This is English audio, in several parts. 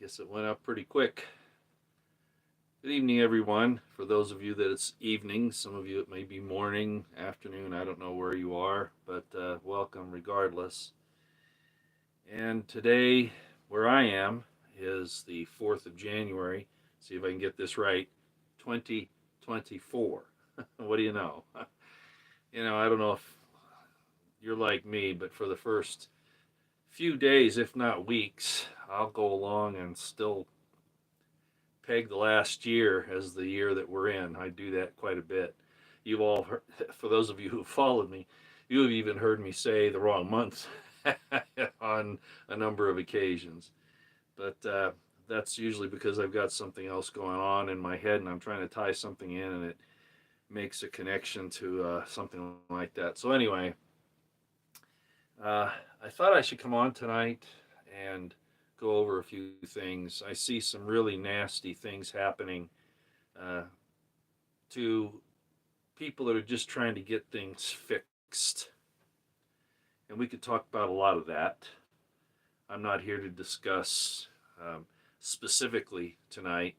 Guess it went up pretty quick. Good evening, everyone. For those of you that it's evening, some of you it may be morning, afternoon, I don't know where you are, but welcome regardless. And today, where I am, is the 4th of January. See if I can get this right 2024. What do you know? I don't know if you're like me, but for the first few days, if not weeks, I'll go along and still peg the last year as the year that we're in. I do that quite a bit. You've all heard, for those of you who followed me, you have even heard me say the wrong month on a number of occasions. But that's usually because I've got something else going on in my head and I'm trying to tie something in and it makes a connection to something like that. So, anyway, I thought I should come on tonight and go over a few things. I see some really nasty things happening uh, to people that are just trying to get things fixed. And we could talk about a lot of that. I'm not here to discuss specifically tonight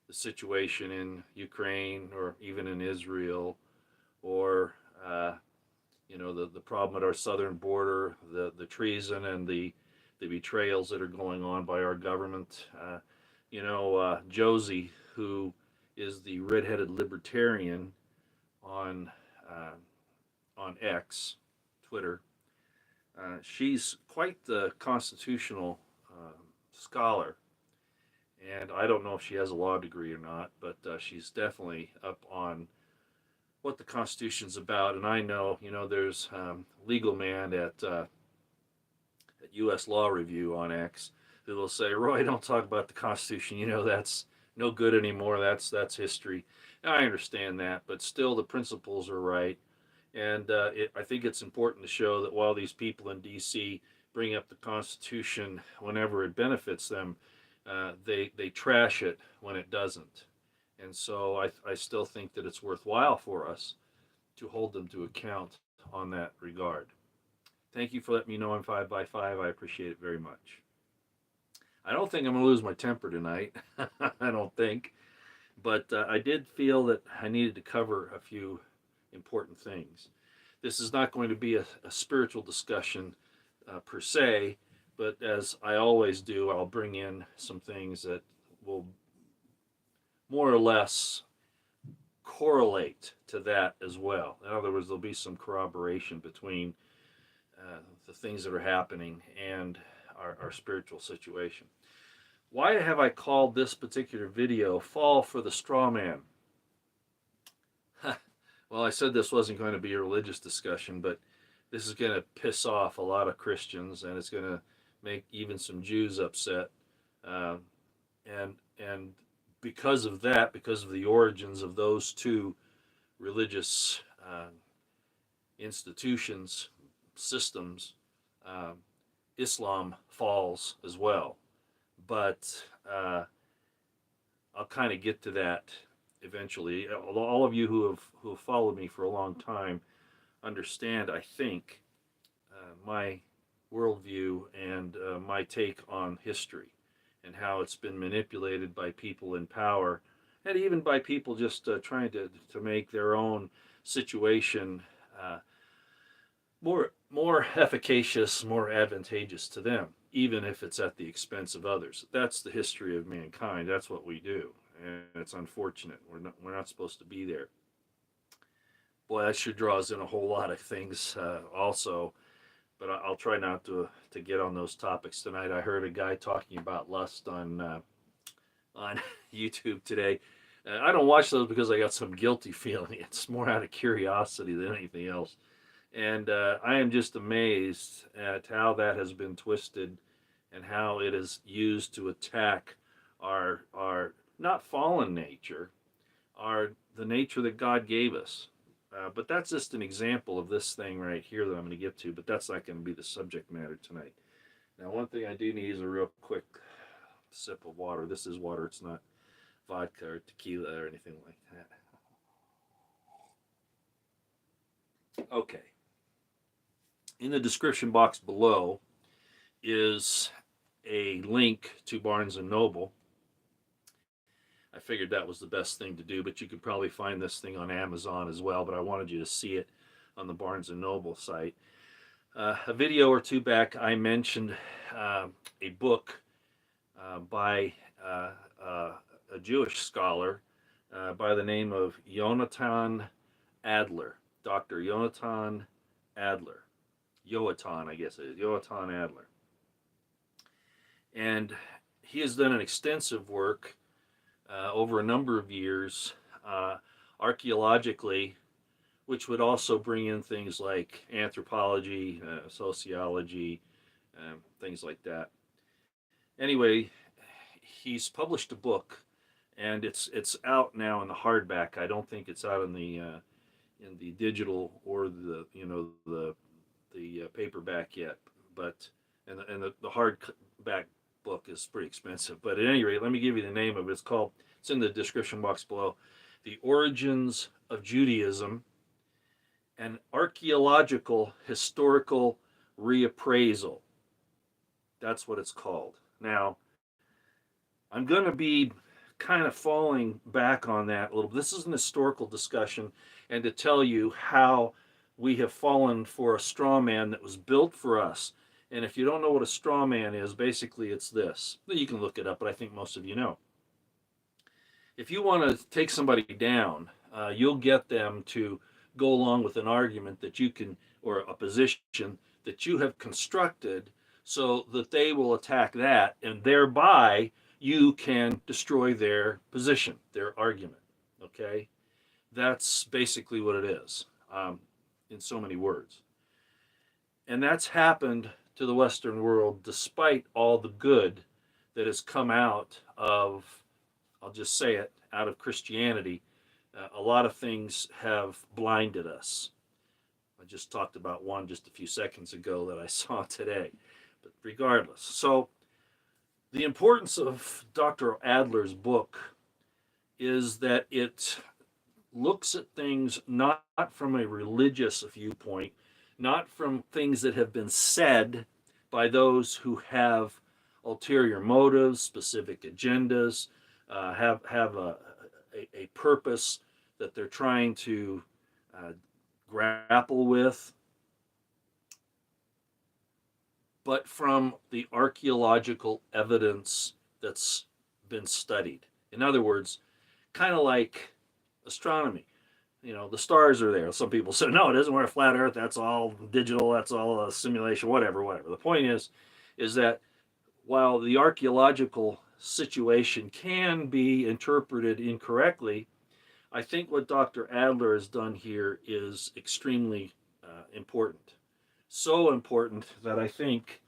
the situation in Ukraine or even in Israel or the problem at our southern border, the treason and the betrayals that are going on by our government. Josie, who is the redheaded libertarian on uh, on X, Twitter, she's quite the constitutional scholar, and I don't know if she has a law degree or not, but she's definitely up on what the Constitution's about. And I know, there's legal man at U.S. Law Review on X who will say, "Roy, don't talk about the Constitution. That's no good anymore. That's history." And I understand that, but still, the principles are right. And I think it's important to show that while these people in D.C. bring up the Constitution whenever it benefits them, they trash it when it doesn't. And so I still think that it's worthwhile for us to hold them to account on that regard. Thank you for letting me know I'm 5 by 5. I appreciate it very much. I don't think I'm going to lose my temper tonight. I don't think. But I did feel that I needed to cover a few important things. This is not going to be a spiritual discussion per se, but as I always do, I'll bring in some things that will more or less correlate to that as well. In other words, there'll be some corroboration between the things that are happening and our spiritual situation. Why have I called this particular video Fall for the Strawman? Well, I said this wasn't going to be a religious discussion, but this is going to piss off a lot of Christians, and it's going to make even some Jews upset. Uh, and because of that, because of the origins of those two religious institutions, systems, uh, Islam falls as well. But I'll kind of get to that eventually. All of you who have followed me for a long time understand, I think, my worldview and my take on history and how it's been manipulated by people in power and even by people just trying to make their own situation more efficacious, more advantageous to them, even if it's at the expense of others. That's the history of mankind. That's what we do, and it's unfortunate. We're not supposed to be there. Boy, that sure draws in a whole lot of things also. But I'll try not to get on those topics tonight. I heard a guy talking about lust on YouTube today. I don't watch those because I got some guilty feeling. It's more out of curiosity than anything else. And I am just amazed at how that has been twisted and how it is used to attack our not fallen nature, our the nature that God gave us. But that's just an example of this thing right here that I'm going to get to, but that's not going to be the subject matter tonight. Now, one thing I do need is a real quick sip of water. This is water, it's not vodka or tequila or anything like that. Okay. In the description box below is a link to Barnes and Noble. I figured that was the best thing to do, but you could probably find this thing on Amazon as well. But I wanted you to see it on the Barnes and Noble site. A video or two back, I mentioned a book by a Jewish scholar by the name of Yonatan Adler, Dr. Yonatan Adler. Yoatan, I guess it is, Yoatan Adler. And he has done an extensive work over a number of years, archaeologically, which would also bring in things like anthropology, sociology, things like that. Anyway, he's published a book, and it's out now in the hardback. I don't think it's out in the digital or the paperback yet, but and the hardback book is pretty expensive. But at any rate, let me give you the name of it. It's in the description box below. The Origins of Judaism, an Archaeological Historical Reappraisal. That's what it's called. Now, I'm going to be kind of falling back on that a little. This is an historical discussion, and to tell you how we have fallen for a straw man that was built for us. And if you don't know what a straw man is, basically it's this. You can look it up, but I think most of you know. If you want to take somebody down, you'll get them to go along with an argument that you can, or a position that you have constructed so that they will attack that, and thereby you can destroy their position, their argument. Okay? That's basically what it is, in so many words. And that's happened to the Western world despite all the good that has come out of, I'll just say it, out of Christianity. A lot of things have blinded us. I just talked about one just a few seconds ago that I saw today. But regardless, so the importance of Dr. Adler's book is that it looks at things not from a religious viewpoint, not from things that have been said by those who have ulterior motives, specific agendas, have a purpose that they're trying to grapple with, but from the archaeological evidence that's been studied. In other words, kind of like astronomy. You know, the stars are there. Some people say, no, it isn't. We're a flat Earth. That's all digital. That's all a simulation, whatever. The point is that while the archaeological situation can be interpreted incorrectly, I think what Dr. Adler has done here is extremely important. So important that I think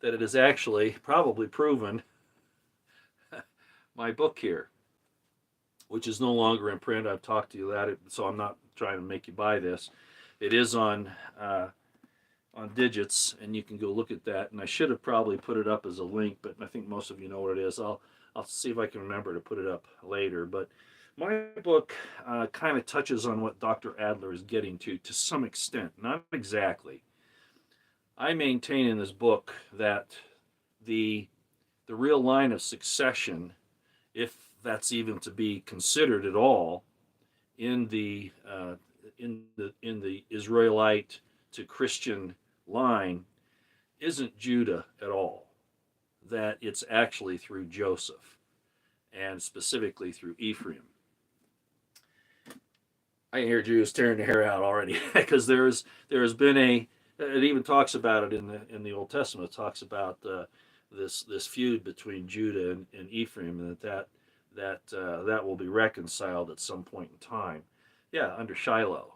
that it is actually probably proven my book here, which is no longer in print. I've talked to you about it, so I'm not trying to make you buy this. It is on Digits, and you can go look at that. And I should have probably put it up as a link, but I think most of you know what it is. I'll see if I can remember to put it up later. But my book kind of touches on what Dr. Adler is getting to some extent, not exactly. I maintain in this book that the real line of succession, if that's even to be considered at all, in the Israelite to Christian line, isn't Judah at all. That it's actually through Joseph, and specifically through Ephraim. I hear Jews tearing their hair out already because there has been it even talks about it in the Old Testament. It talks about this feud between Judah and Ephraim, and that will be reconciled at some point in time. Yeah, under Shiloh,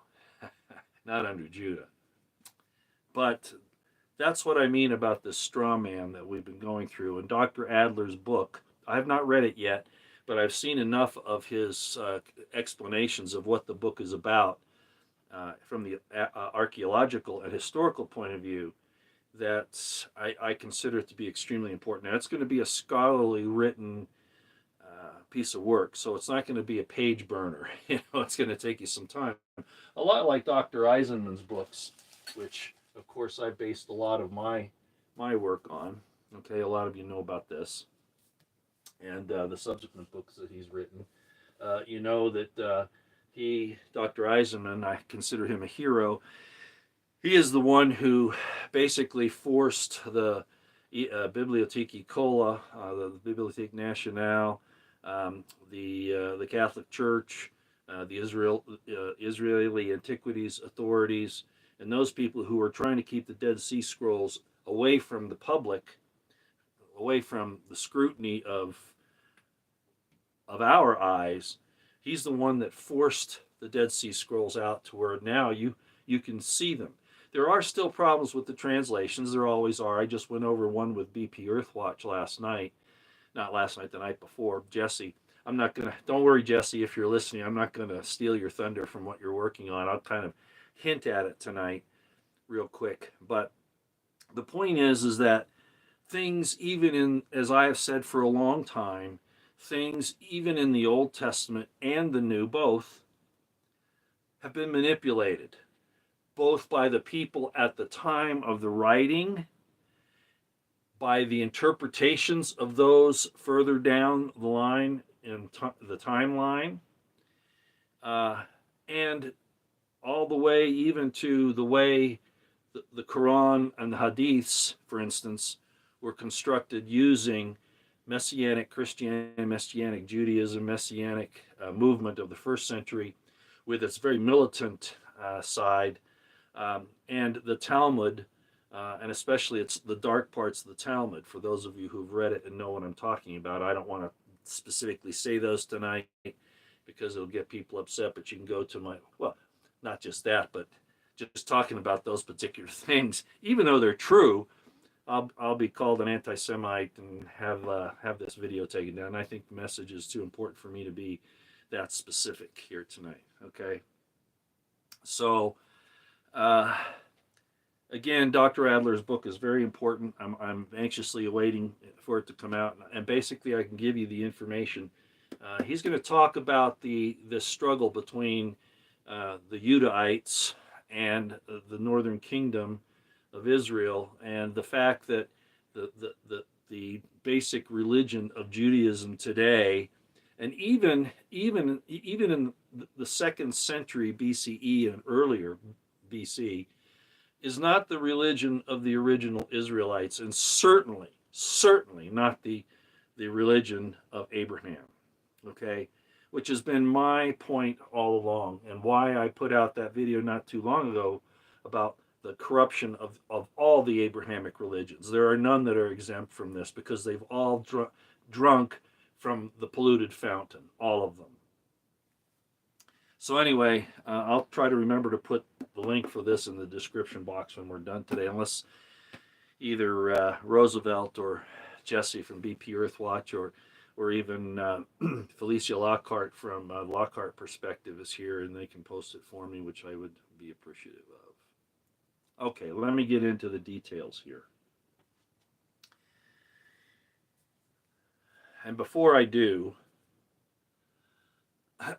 not under Judah. But that's what I mean about this straw man that we've been going through. And Dr. Adler's book, I have not read it yet, but I've seen enough of his explanations of what the book is about from the archaeological and historical point of view that I consider it to be extremely important. Now, it's going to be a scholarly written piece of work, so it's not going to be a page burner. It's going to take you some time. A lot like Dr. Eisenman's books, which, of course, I based a lot of my work on. Okay, a lot of you know about this and the subsequent books that he's written. You know that Dr. Eisenman, I consider him a hero. He is the one who basically forced the Bibliothèque École, the Bibliothèque Nationale, the Catholic Church, the Israeli Antiquities authorities, and those people who were trying to keep the Dead Sea Scrolls away from the public, away from the scrutiny of our eyes. He's the one that forced the Dead Sea Scrolls out to where now you can see them. There are still problems with the translations. There always are. I just went over one with BP Earthwatch last night. Not last night, the night before. Jesse, I'm not going to, don't worry, Jesse, if you're listening, I'm not going to steal your thunder from what you're working on. I'll kind of hint at it tonight real quick. But the point is that things, even in, as I have said for a long time, things even in the Old Testament and the New, both, have been manipulated, both by the people at the time of the writing, by the interpretations of those further down the line in the timeline, and all the way even to the way the Quran and the Hadiths, for instance, were constructed using Messianic Christianity, Messianic Judaism, Messianic movement of the first century with its very militant side, and the Talmud, and especially it's the dark parts of the Talmud. For those of you who've read it and know what I'm talking about, I don't want to specifically say those tonight because it'll get people upset, but you can go to my, well, not just that, but just talking about those particular things, even though they're true, I'll be called an anti-Semite and have this video taken down. I think the message is too important for me to be that specific here tonight. Okay, so again, Dr. Adler's book is very important. I'm anxiously awaiting for it to come out, and basically, I can give you the information. He's going to talk about the struggle between the Judahites and the northern kingdom of Israel, and the fact that the basic religion of Judaism today, and even in the second century BCE and earlier BC, is not the religion of the original Israelites, and certainly not the religion of Abraham. Okay, which has been my point all along, and why I put out that video not too long ago about the corruption of all the Abrahamic religions. There are none that are exempt from this because they've all drunk from the polluted fountain, all of them. So anyway, I'll try to remember to put the link for this in the description box when we're done today, unless either Roosevelt or Jesse from BP Earthwatch or even Felicia Lockhart from Lockhart Perspective is here, and they can post it for me, which I would be appreciative of. Okay, let me get into the details here. And before I do, I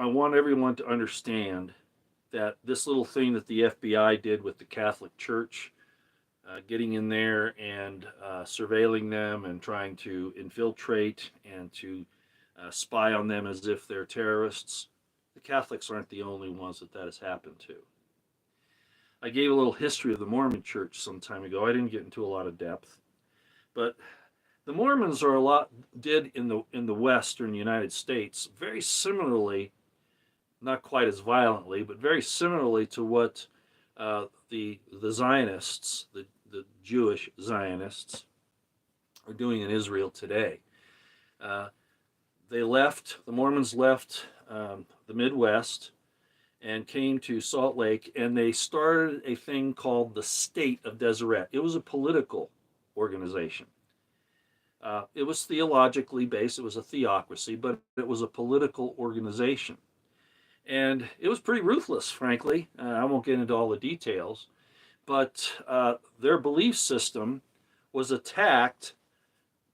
want everyone to understand that this little thing that the FBI did with the Catholic Church, getting in there and surveilling them and trying to infiltrate and to spy on them as if they're terrorists, the Catholics aren't the only ones that has happened to. I gave a little history of the Mormon Church some time ago. I didn't get into a lot of depth, but the Mormons did in the Western United States very similarly, not quite as violently, but very similarly to what the Zionists, the Jewish Zionists, are doing in Israel today. The Mormons left the Midwest and came to Salt Lake, and they started a thing called the State of Deseret. It was a political organization. It was theologically based. It was a theocracy, but it was a political organization. And it was pretty ruthless, frankly. I won't get into all the details, but their belief system was attacked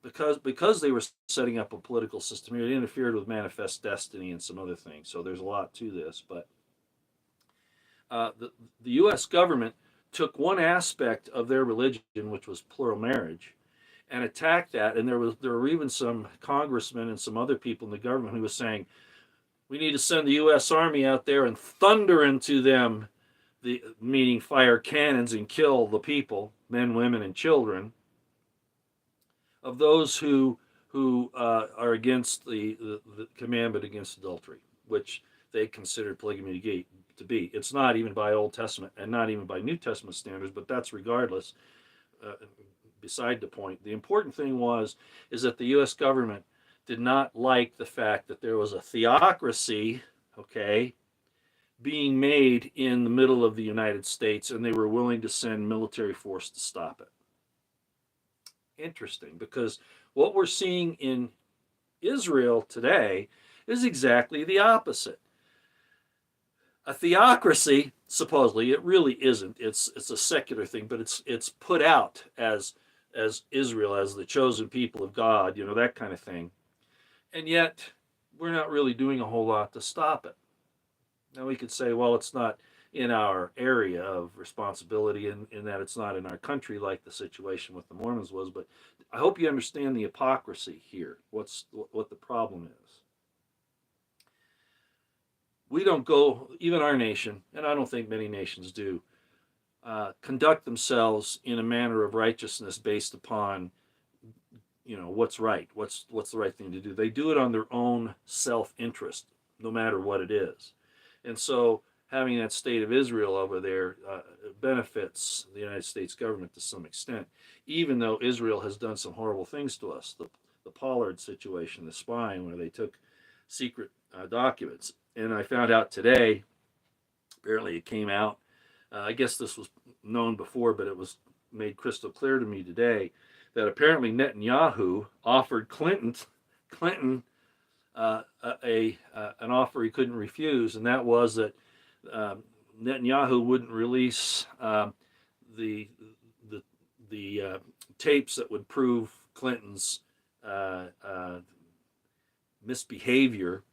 because they were setting up a political system. It interfered with manifest destiny and some other things. So there's a lot to this, but the U.S. government took one aspect of their religion, which was plural marriage, and attacked that. And there were even some congressmen and some other people in the government who was saying, we need to send the U.S. Army out there and thunder into them, the meaning fire cannons and kill the people, men, women, and children, of those who are against the commandment against adultery, which they considered polygamy to be. It's not even by Old Testament and not even by New Testament standards, but that's regardless. Beside the point. The important thing is that the U.S. government did not like the fact that there was a theocracy, okay, being made in the middle of the United States, and they were willing to send military force to stop it. Interesting, because what we're seeing in Israel today is exactly the opposite. A theocracy, supposedly, it really isn't. It's a secular thing, but it's put out as Israel, as the chosen people of God, that kind of thing. And yet, we're not really doing a whole lot to stop it. Now, we could say, well, it's not in our area of responsibility, in that it's not in our country like the situation with the Mormons was, but I hope you understand the hypocrisy here, what the problem is. We don't go, even our nation, and I don't think many nations do, conduct themselves in a manner of righteousness based upon, what's right, what's the right thing to do. They do it on their own self-interest, no matter what it is. And so having that state of Israel over there benefits the United States government to some extent, even though Israel has done some horrible things to us. The Pollard situation, the spying, where they took secret documents. And I found out today, apparently it came out, I guess this was known before, but it was made crystal clear to me today, that apparently Netanyahu offered Clinton an offer he couldn't refuse, and that was that Netanyahu wouldn't release the tapes that would prove Clinton's misbehavior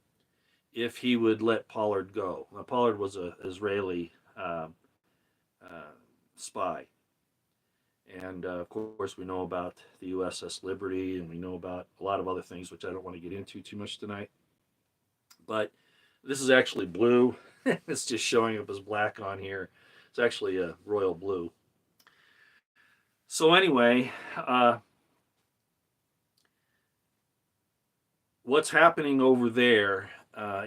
if he would let Pollard go. Now, Pollard was an Israeli spy. And of course, we know about the USS Liberty, and we know about a lot of other things, which I don't want to get into too much tonight. But this is actually blue. It's just showing up as black on here. It's actually a royal blue. So anyway, what's happening over there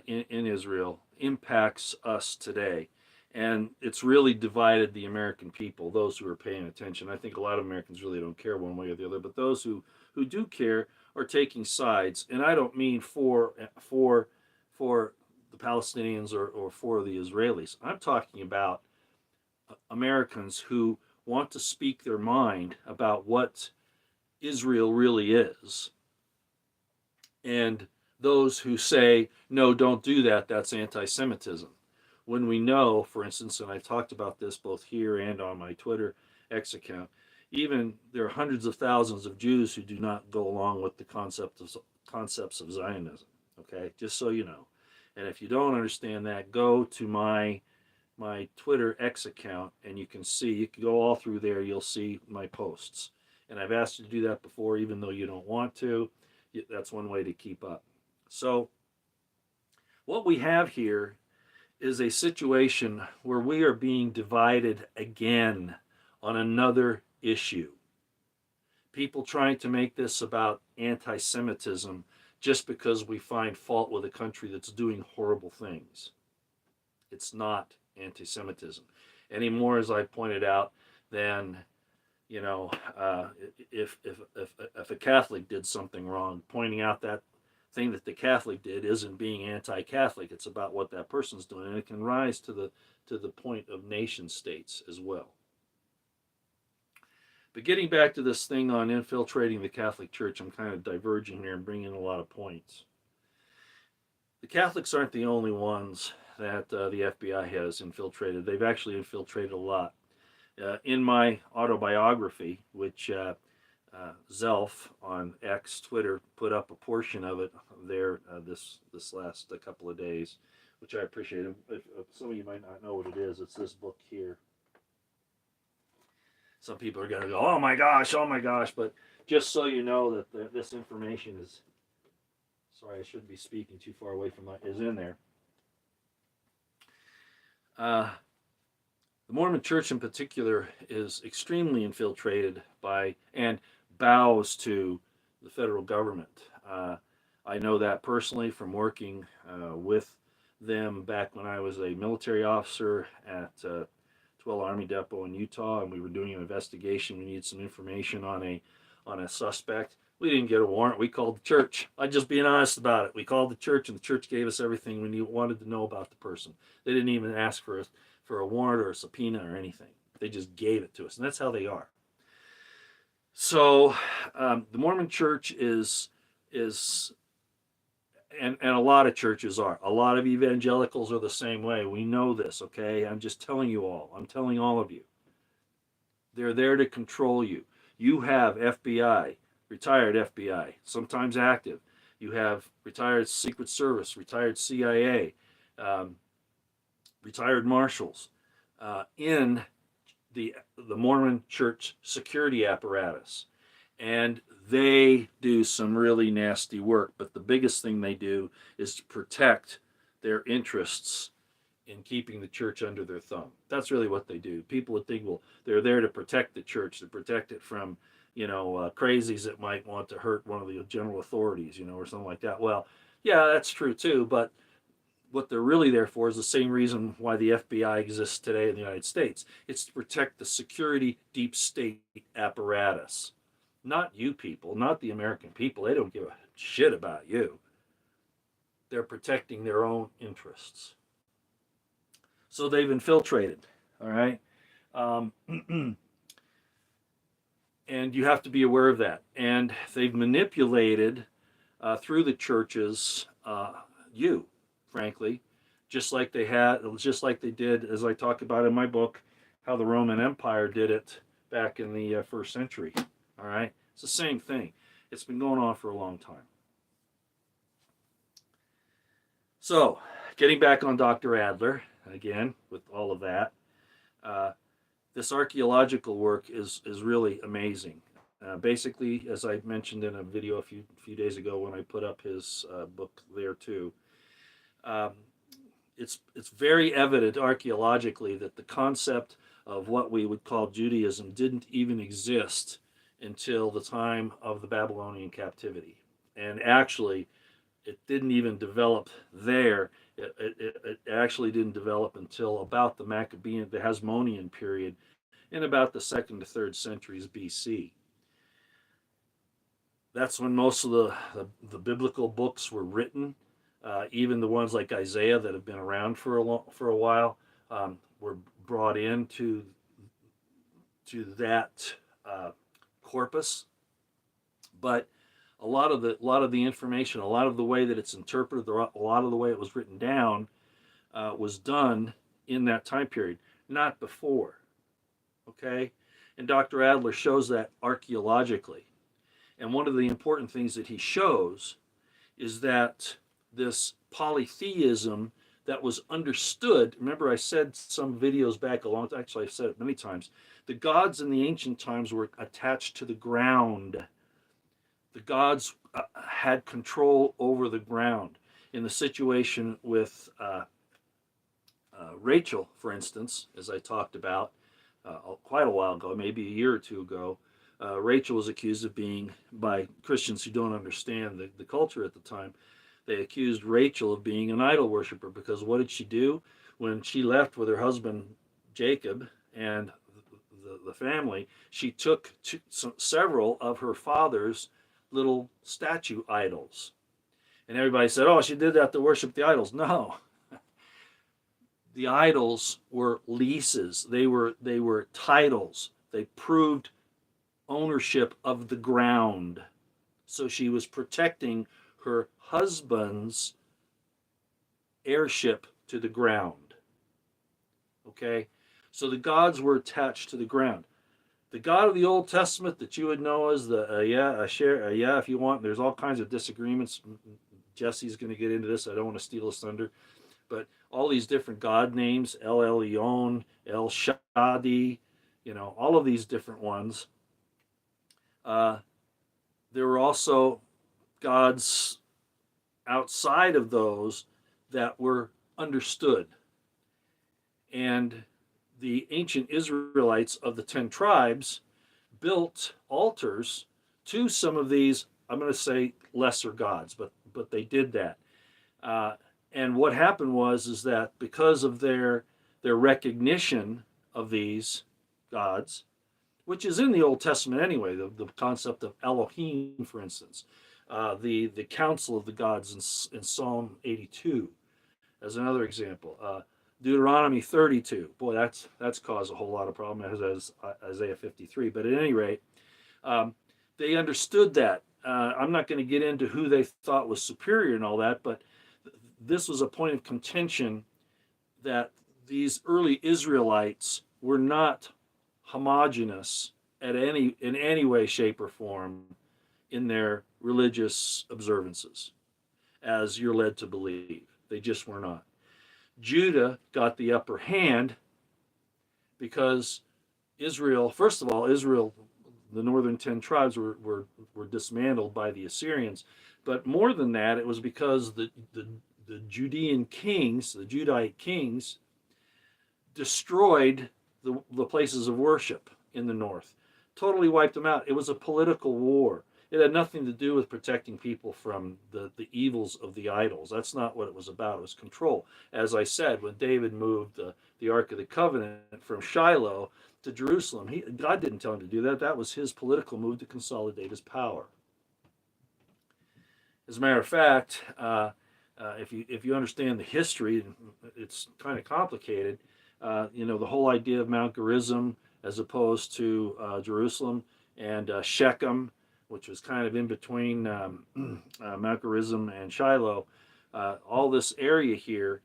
in Israel impacts us today. And it's really divided the American people, those who are paying attention. I think a lot of Americans really don't care one way or the other, but those who do care are taking sides. And I don't mean for the Palestinians or for the Israelis. I'm talking about Americans who want to speak their mind about what Israel really is. And those who say, no, don't do that, that's anti-Semitism. When we know, for instance, and I've talked about this both here and on my Twitter X account, even there are hundreds of thousands of Jews who do not go along with the concepts of Zionism. Okay, just so you know. And if you don't understand that, go to my Twitter X account, and you can go all through there. You'll see my posts. And I've asked you to do that before, even though you don't want to. That's one way to keep up. So what we have here is a situation where we are being divided again on another issue. People trying to make this about anti-Semitism just because we find fault with a country that's doing horrible things. It's not anti-Semitism anymore, as I pointed out, than if a Catholic did something wrong, pointing out that thing that the Catholic did isn't being anti-Catholic. It's about what that person's doing, and it can rise to the point of nation states as well. But getting back to this thing on infiltrating the Catholic Church, I'm kind of diverging here and bringing in a lot of points. The Catholics aren't the only ones that the FBI has infiltrated. They've actually infiltrated a lot. In my autobiography, which Zelf on X, Twitter, put up a portion of it there this last couple of days, which I appreciate. If some of you might not know what it is, it's this book here. Some people are going to go, oh my gosh, oh my gosh. But just so you know that this information is, sorry, I shouldn't be speaking too far away from that, is in there. The Mormon Church in particular is extremely infiltrated by and bows to the federal government. I know that personally from working with them back when I was a military officer at 12 Army Depot in Utah, and we were doing an investigation. We needed some information on a suspect. We didn't get a warrant. We called the church. I'm just being honest about it. We called the church, and the church gave us everything we wanted to know about the person. They didn't even ask for a warrant or a subpoena or anything. They just gave it to us, and that's how they are. So the Mormon Church is and a lot of churches are. A lot of evangelicals are the same way. We know this, okay? I'm just telling you all. I'm telling all of you. They're there to control you. You have FBI, retired FBI, sometimes active. You have retired Secret Service, retired CIA, retired marshals in the Mormon Church security apparatus. And they do some really nasty work, but the biggest thing they do is to protect their interests in keeping the church under their thumb. That's really what they do. People would think, well, they're there to protect the church, to protect it from, crazies that might want to hurt one of the general authorities, or something like that. Well, yeah, that's true too, but what they're really there for is the same reason why the FBI exists today in the United States. It's to protect the security deep state apparatus. Not you people, not the American people. They don't give a shit about you. They're protecting their own interests. So they've infiltrated, all right? And you have to be aware of that. And they've manipulated through the churches you, frankly, just like they did, as I talk about in my book, how the Roman Empire did it back in the first century. All right? It's the same thing. It's been going on for a long time. So, getting back on Dr. Adler, again, with all of that, this archaeological work is really amazing. Basically, as I mentioned in a video a few days ago when I put up his book there too, it's very evident archaeologically that the concept of what we would call Judaism didn't even exist until the time of the Babylonian captivity. And actually, it didn't even develop there. It actually didn't develop until about the Hasmonean period in about the 2nd to 3rd centuries BC. That's when most of the biblical books were written. Even the ones like Isaiah that have been around for a while were brought into that corpus. But a lot of the information, a lot of the way that it's interpreted, a lot of the way it was written down, was done in that time period, not before. Okay, and Dr. Adler shows that archaeologically. And one of the important things that he shows is that this polytheism that was understood. Remember, I said some videos back actually I've said it many times. The gods in the ancient times were attached to the ground. The gods had control over the ground. In the situation with Rachel, for instance, as I talked about quite a while ago, maybe a year or two ago, Rachel was accused of being, by Christians who don't understand the culture at the time, they accused Rachel of being an idol worshiper, because what did she do? When she left with her husband Jacob and the family, she took several of her father's little statue idols. And everybody said, oh, she did that to worship the idols. No. The idols were leases. They were titles. They proved ownership of the ground. So she was protecting her husband's heirship to the ground. Okay? So the gods were attached to the ground. The God of the Old Testament that you would know as if you want, there's all kinds of disagreements. Jesse's going to get into this. I don't want to steal his thunder. But all these different God names, El Elyon, El Shaddai, all of these different ones. Uh, there were also gods outside of those that were understood. And the ancient Israelites of the 10 tribes built altars to some of these, I'm going to say lesser gods, but they did that. Uh, and what happened was is that because of their recognition of these gods, which is in the Old Testament anyway, the concept of Elohim, for instance, the council of the gods in Psalm 82, as another example. Deuteronomy 32. Boy, that's caused a whole lot of problem, as Isaiah 53. But at any rate, they understood that. I'm not going to get into who they thought was superior and all that, but this was a point of contention that these early Israelites were not homogeneous in any way, shape, or form in their religious observances, as you're led to believe. They just were not. Judah got the upper hand because Israel, first of all, the northern 10 tribes were dismantled by the Assyrians. But more than that, it was because the Judean kings, the Judite kings, destroyed the places of worship in the north, totally wiped them out. It was a political war. It had nothing to do with protecting people from the evils of the idols. That's not what it was about. It was control. As I said, when David moved the Ark of the Covenant from Shiloh to Jerusalem, God didn't tell him to do that. That was his political move to consolidate his power. As a matter of fact, if you understand the history, it's kind of complicated. The whole idea of Mount Gerizim as opposed to Jerusalem, and Shechem, which was kind of in between Mount Gerizim and Shiloh. All this area here,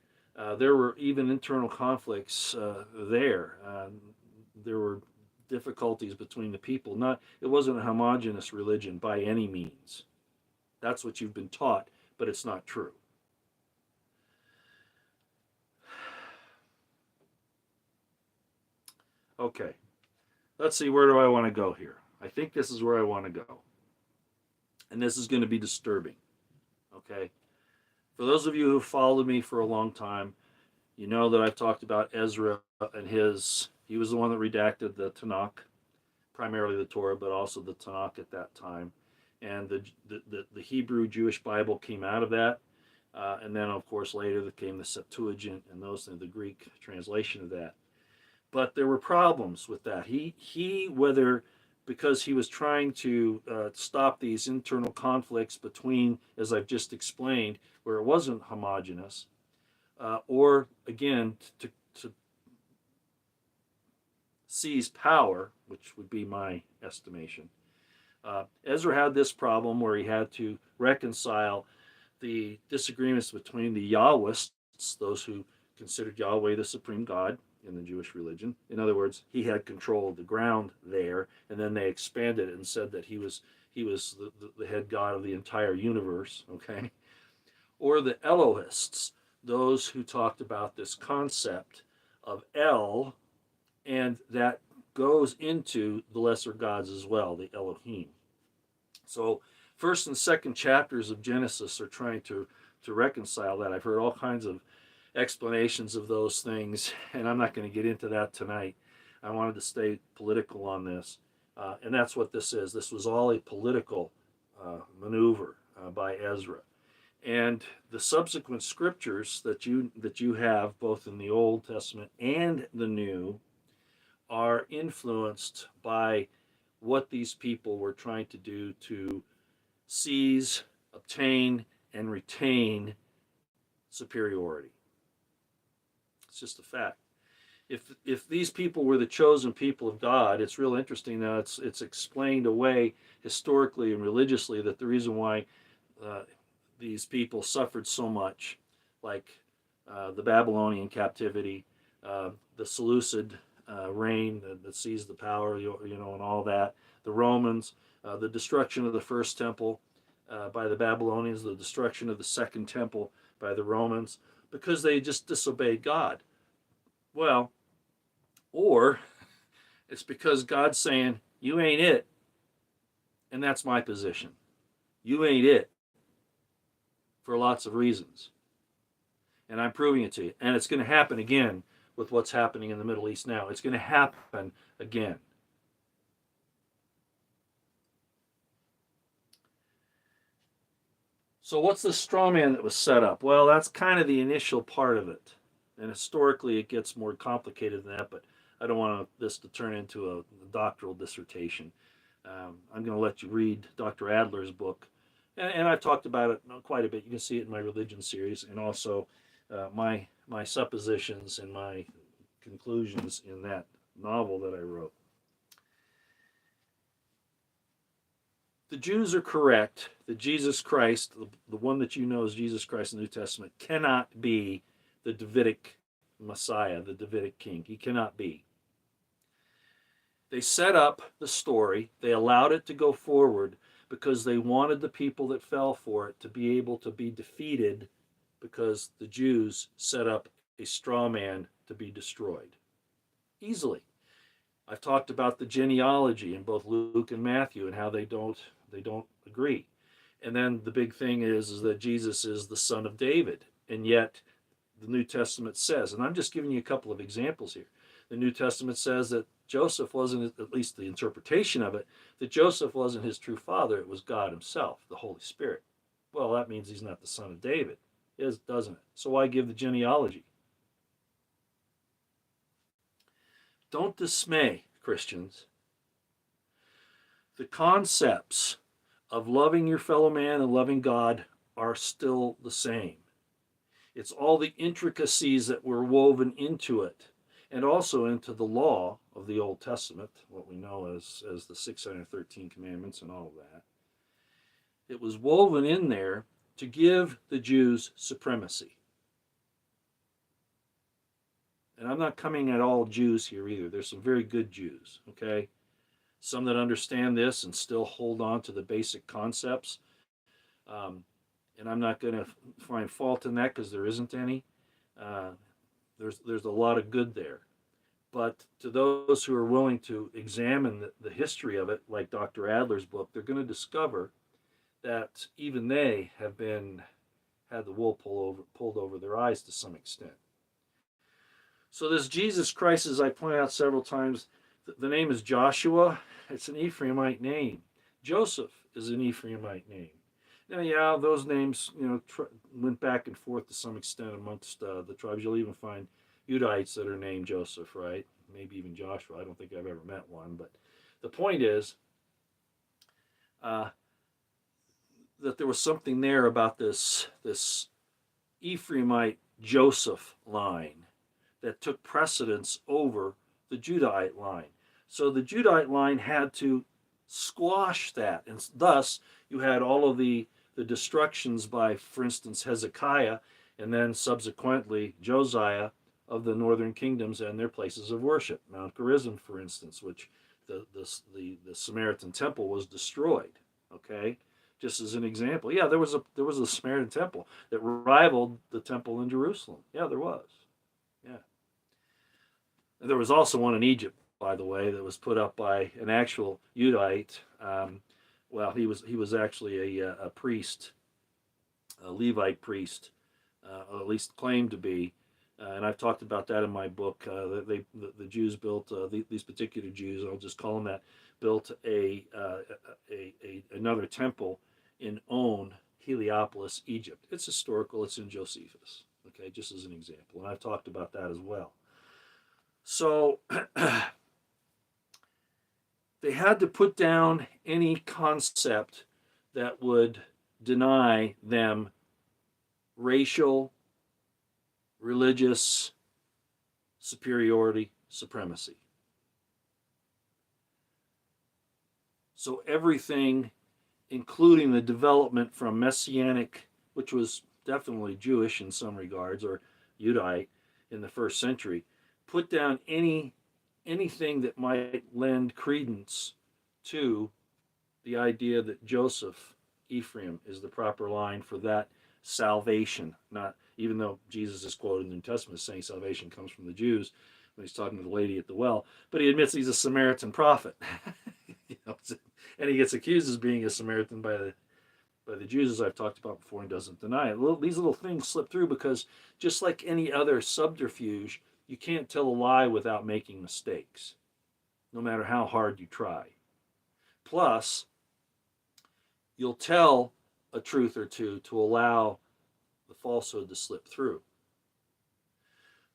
there were even internal conflicts there. There were difficulties between the people. It wasn't a homogeneous religion by any means. That's what you've been taught, but it's not true. Okay, let's see, where do I want to go here? I think this is where I want to go. And this is going to be disturbing. Okay? For those of you who followed me for a long time, you know that I've talked about Ezra and he was the one that redacted the Tanakh, primarily the Torah, but also the Tanakh at that time. And the Hebrew Jewish Bible came out of that. And then, of course, later there came the Septuagint and the Greek translation of that. But there were problems with that. Whether because he was trying to stop these internal conflicts between, as I've just explained, where it wasn't homogeneous, or again to seize power, which would be my estimation. Ezra had this problem where he had to reconcile the disagreements between the Yahwists, those who considered Yahweh the supreme God in the Jewish religion. In other words, he had control of the ground there, and then they expanded it and said that he was the head God of the entire universe, okay? Or the Elohists, those who talked about this concept of El, and that goes into the lesser gods as well, the Elohim. So first and second chapters of Genesis are trying to reconcile that. I've heard all kinds of explanations of those things, and I'm not going to get into that tonight. I wanted to stay political on this, and that's what this is. This was all a political maneuver by Ezra, and the subsequent scriptures that you have both in the Old Testament and the New are influenced by what these people were trying to do to seize, obtain, and retain superiority. It's just a fact. If these people were the chosen people of God, it's real interesting now. It's explained away historically and religiously that the reason why these people suffered so much, like the Babylonian captivity, the Seleucid reign that seized the power, and all that, the Romans, the destruction of the first temple by the Babylonians, the destruction of the second temple by the Romans, because they just disobeyed God. Well, or It's because God's saying, you ain't it. And that's my position. You ain't it for lots of reasons. And I'm proving it to you. And it's going to happen again with what's happening in the Middle East now. It's going to happen again. So what's the straw man that was set up? Well, that's kind of the initial part of it. And historically, it gets more complicated than that, but I don't want this to turn into a doctoral dissertation. I'm going to let you read Dr. Adler's book. And I've talked about it quite a bit. You can see it in my religion series, and also my suppositions and my conclusions in that novel that I wrote. The Jews are correct that Jesus Christ, the one that you know as Jesus Christ in the New Testament, cannot be the Davidic Messiah, the Davidic king. He cannot be. They set up the story, they allowed it to go forward because they wanted the people that fell for it to be able to be defeated, because the Jews set up a straw man to be destroyed easily. I've talked about the genealogy in both Luke and Matthew and how they don't agree. And then the big thing is that Jesus is the son of David, and yet the New Testament says, and I'm just giving you a couple of examples here. The New Testament says that Joseph wasn't, at least the interpretation of it, that Joseph wasn't his true father. It was God himself, the Holy Spirit. Well, that means he's not the son of David, doesn't it? So why give the genealogy? Don't dismay, Christians. The concepts of loving your fellow man and loving God are still the same. It's all the intricacies that were woven into it, and also into the law of the Old Testament, what we know as the 613 commandments and all of that. It was woven in there to give the Jews supremacy. And I'm not coming at all Jews here either. There's some very good Jews, okay? Some that understand this and still hold on to the basic concepts. And I'm not going to find fault in that because there isn't any. There's a lot of good there. But to those who are willing to examine the history of it, like Dr. Adler's book, they're going to discover that even they have had the wool pulled over their eyes to some extent. So this Jesus Christ, as I pointed out several times, the name is Joshua. It's an Ephraimite name. Joseph is an Ephraimite name. Now, yeah, those names, went back and forth to some extent amongst the tribes. You'll even find Judahites that are named Joseph, right? Maybe even Joshua. I don't think I've ever met one. But the point is that there was something there about this Ephraimite Joseph line that took precedence over the Judahite line. So the Judahite line had to squash that, and thus you had all of the destructions by, for instance, Hezekiah, and then subsequently Josiah, of the northern kingdoms and their places of worship. Mount Gerizim, for instance, which the Samaritan temple was destroyed. Okay, just as an example. Yeah, there was a Samaritan temple that rivaled the temple in Jerusalem. Yeah, there was. Yeah. And there was also one in Egypt, by the way, that was put up by an actual Judahite. Well, he was actually a priest, a Levite priest, or at least claimed to be. And I've talked about that in my book. The Jews built, these particular Jews, I'll just call them that, built another temple in On, Heliopolis, Egypt. It's historical. It's in Josephus. Okay, just as an example. And I've talked about that as well. So they had to put down any concept that would deny them racial, religious superiority, supremacy. So everything, including the development from Messianic, which was definitely Jewish in some regards, or Judahite in the first century, put down anything that might lend credence to the idea that Joseph, Ephraim, is the proper line for that salvation. Not even though Jesus is quoted in the New Testament as saying salvation comes from the Jews, when he's talking to the lady at the well, but he admits he's a Samaritan prophet. You know, and he gets accused as being a Samaritan by the Jews, as I've talked about before, and doesn't deny it. These little things slip through because just like any other subterfuge, you can't tell a lie without making mistakes, no matter how hard you try. Plus, you'll tell a truth or two to allow the falsehood to slip through.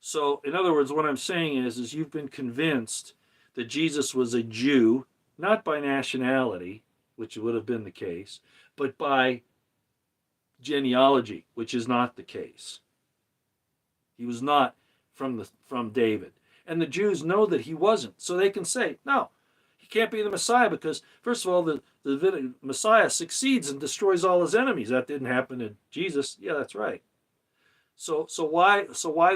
So, in other words, what I'm saying is you've been convinced that Jesus was a Jew, not by nationality, which would have been the case, but by genealogy, which is not the case. He was not from David. And the Jews know that he wasn't. So they can say, no, he can't be the Messiah because, first of all, the Messiah succeeds and destroys all his enemies. That didn't happen to Jesus. Yeah, that's right. So why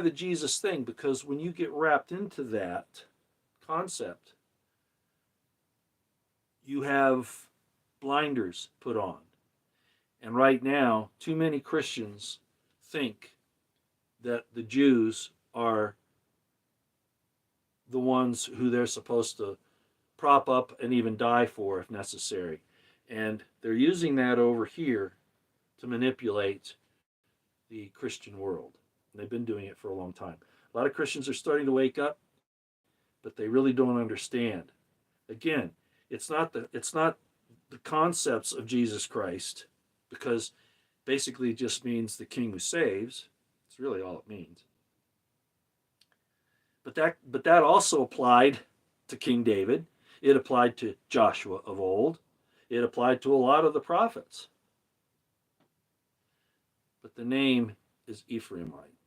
the Jesus thing? Because when you get wrapped into that concept, you have blinders put on. And right now, too many Christians think that the Jews are the ones who they're supposed to prop up and even die for if necessary. And they're using that over here to manipulate the Christian world. And they've been doing it for a long time. A lot of Christians are starting to wake up, but they really don't understand. Again, it's not the concepts of Jesus Christ, because basically it just means the king who saves. It's really all it means. But that also applied to King David. It applied to Joshua of old. It applied to a lot of the prophets. But the name is Ephraimite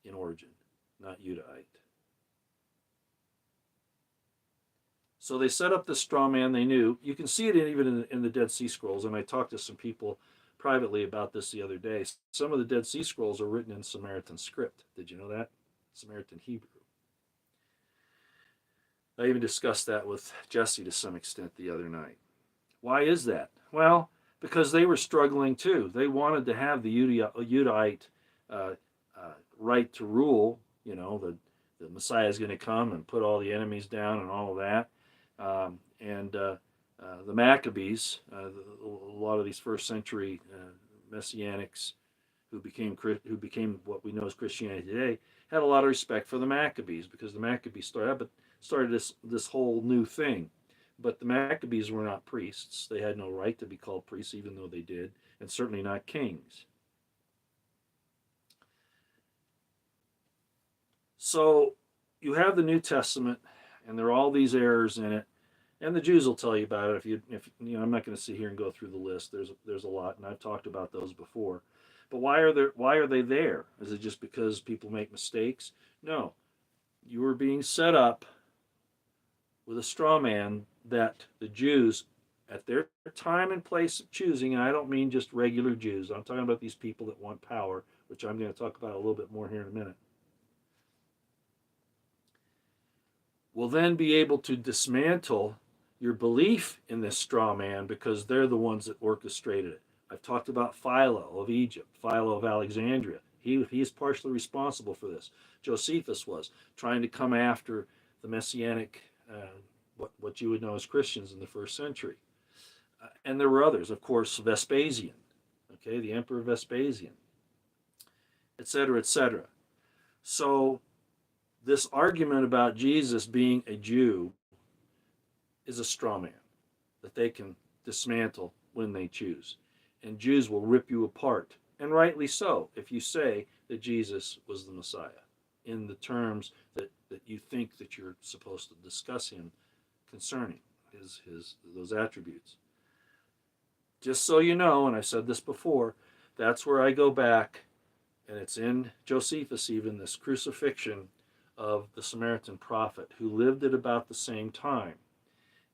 in origin, not Judahite. So they set up this straw man. They knew. You can see it even in the Dead Sea Scrolls, and I talked to some people privately about this the other day. Some of the Dead Sea Scrolls are written in Samaritan script. Did you know that? Samaritan Hebrew. I even discussed that with Jesse to some extent the other night. Why is that? Well, because they were struggling too. They wanted to have the Judahite right to rule. You know, the Messiah is going to come and put all the enemies down and all of that. The Maccabees, a lot of these first century Messianics who became what we know as Christianity today, had a lot of respect for the Maccabees because the Maccabees started this whole new thing. But the Maccabees were not priests. They had no right to be called priests, even though they did, and certainly not kings. So you have the New Testament, and there are all these errors in it, and the Jews will tell you about it. If you know, I'm not going to sit here and go through the list. There's a lot, and I've talked about those before. But why are they there? Is it just because people make mistakes? No, you were being set up with a straw man that the Jews, at their time and place of choosing, and I don't mean just regular Jews, I'm talking about these people that want power, which I'm going to talk about a little bit more here in a minute, will then be able to dismantle your belief in this straw man because they're the ones that orchestrated it. I've talked about Philo of Egypt, Philo of Alexandria. He is partially responsible for this. Josephus was trying to come after the Messianic, what you would know as Christians in the first century. And there were others, of course, Vespasian, okay, the Emperor Vespasian, etc., etc. So this argument about Jesus being a Jew is a straw man that they can dismantle when they choose. And Jews will rip you apart, and rightly so, if you say that Jesus was the Messiah in the terms that you think that you're supposed to discuss him concerning those attributes. Just so you know, and I said this before, that's where I go back, and it's in Josephus even, this crucifixion of the Samaritan prophet who lived at about the same time.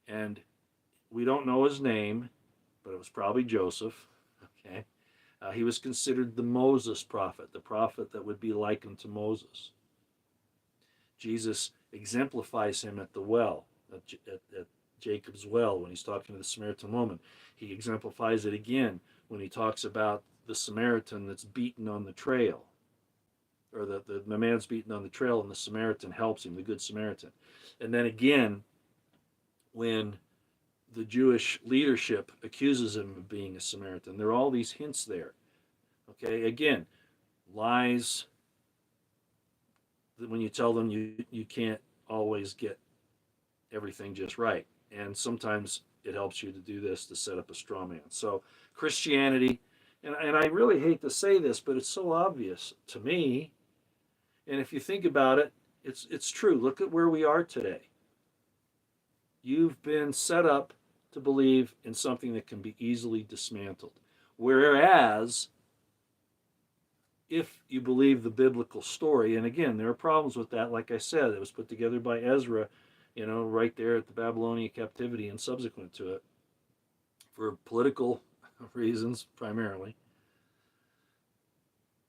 And we don't know his name, but it was probably Joseph. Okay, he was considered the Moses prophet, the prophet that would be likened to Moses. Jesus exemplifies him at the well, at Jacob's well, when he's talking to the Samaritan woman. He exemplifies it again when he talks about the Samaritan that's beaten on the trail, or the man's beaten on the trail, and the Samaritan helps him, the Good Samaritan. And then again, when the Jewish leadership accuses him of being a Samaritan, there are all these hints there. Okay, again, lies. When you tell them you can't always get everything just right, and sometimes it helps you to do this to set up a straw man. So Christianity, and I really hate to say this, but it's so obvious to me. And if you think about it, it's true. Look at where we are today. You've been set up to believe in something that can be easily dismantled. Whereas, if you believe the biblical story, and again, there are problems with that, like I said, it was put together by Ezra, right there at the Babylonian captivity and subsequent to it, for political reasons primarily.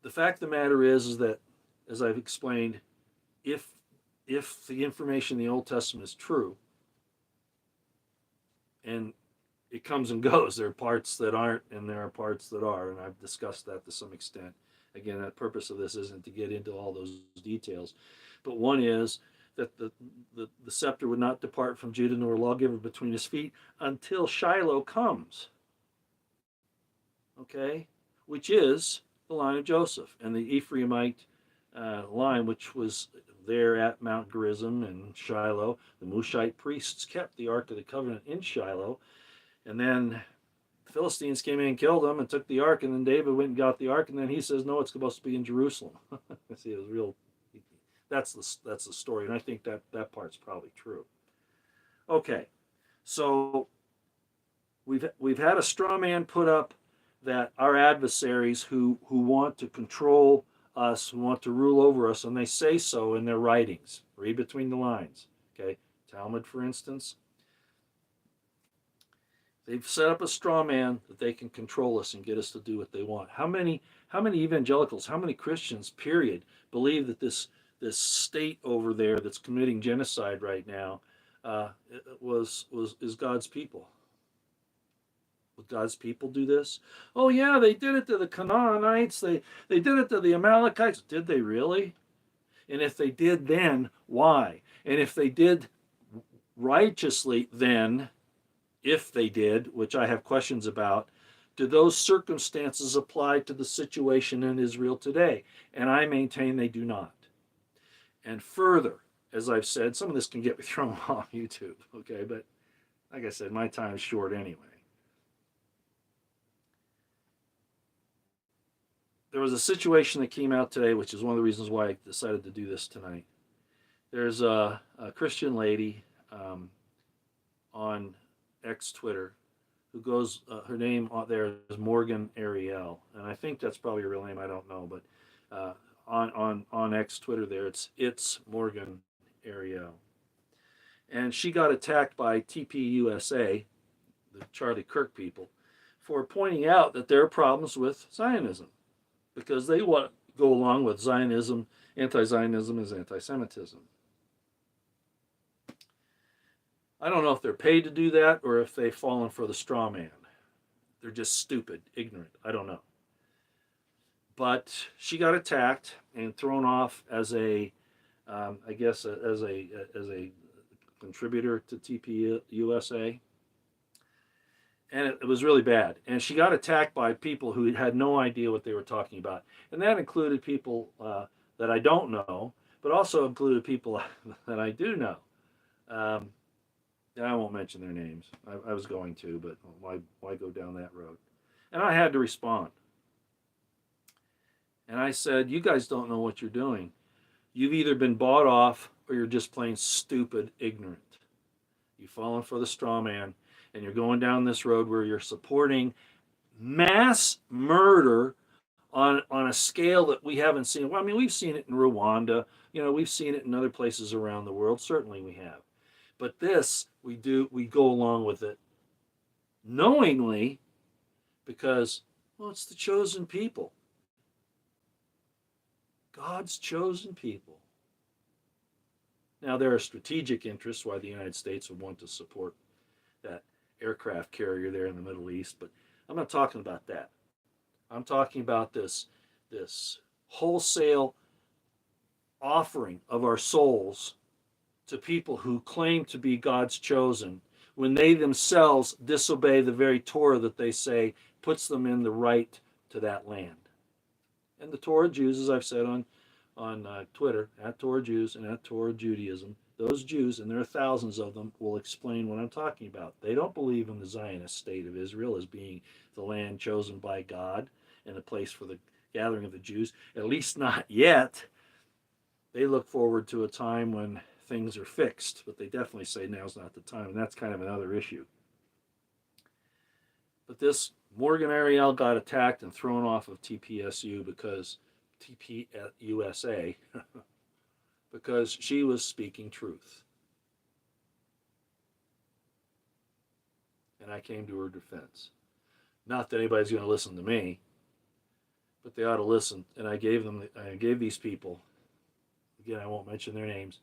The fact of the matter is that, as I've explained, if the information in the Old Testament is true, and it comes and goes, there are parts that aren't and there are parts that are, and I've discussed that to some extent. Again, the purpose of this isn't to get into all those details, but one is that the scepter would not depart from Judah, nor a lawgiver between his feet, until Shiloh comes. Okay, which is the line of Joseph, and the Ephraimite line, which was there at Mount Gerizim and Shiloh. The Mushite priests kept the Ark of the Covenant in Shiloh, and then the Philistines came in and killed them and took the Ark, and then David went and got the Ark, and then he says, no, it's supposed to be in Jerusalem. See, it was real. That's the story, and I think that part's probably true. Okay, so we've had a straw man put up that our adversaries who want to control us, who want to rule over us, and they say so in their writings. Read between the lines. Okay, Talmud, for instance. They've set up a straw man that they can control us and get us to do what they want. How many evangelicals, how many Christians, period, believe that this state over there that's committing genocide right now is God's people? Would God's people do this? Oh yeah, they did it to the Canaanites. They did it to the Amalekites. Did they really? And if they did, then why? And if they did righteously, then, if they did, which I have questions about, do those circumstances apply to the situation in Israel today? And I maintain they do not. And further, as I've said, some of this can get me thrown off YouTube, okay? But like I said, my time is short anyway. There was a situation that came out today, which is one of the reasons why I decided to do this tonight. There's a Christian lady on X Twitter who goes, her name out there is Morgan Ariel, and I think that's probably her real name, I don't know, but on X Twitter there, it's Morgan Ariel. And she got attacked by TPUSA, the Charlie Kirk people, for pointing out that there are problems with Zionism, because they want to go along with Zionism. Anti-Zionism is anti-Semitism. I don't know if they're paid to do that or if they've fallen for the straw man. They're just stupid, ignorant. I don't know. But she got attacked and thrown off as a, I guess, as a contributor to TPUSA. And it was really bad. And she got attacked by people who had no idea what they were talking about. And that included people that I don't know, but also included people that I do know. I won't mention their names. I was going to, but why go down that road? And I had to respond. And I said, you guys don't know what you're doing. You've either been bought off or you're just plain stupid, ignorant. You've fallen for the straw man, and you're going down this road where you're supporting mass murder on a scale that we haven't seen. Well, I mean, we've seen it in Rwanda. We've seen it in other places around the world. Certainly we have. But this, we go along with it knowingly because, well, it's the chosen people. God's chosen people. Now, there are strategic interests why the United States would want to support that aircraft carrier there in the Middle East, but I'm not talking about that. I'm talking about this wholesale offering of our souls to people who claim to be God's chosen when they themselves disobey the very Torah that they say puts them in the right to that land. And the Torah Jews, as I've said on Twitter, at Torah Jews and at Torah Judaism, those Jews, and there are thousands of them, will explain what I'm talking about. They don't believe in the Zionist state of Israel as being the land chosen by God and a place for the gathering of the Jews, at least not yet. They look forward to a time when things are fixed, but they definitely say now's not the time, and that's kind of another issue. But this Morgan Ariel got attacked and thrown off of TPSU because TPUSA because she was speaking truth. And I came to her defense. Not that anybody's going to listen to me, but they ought to listen. And I gave these people, again, I won't mention their names.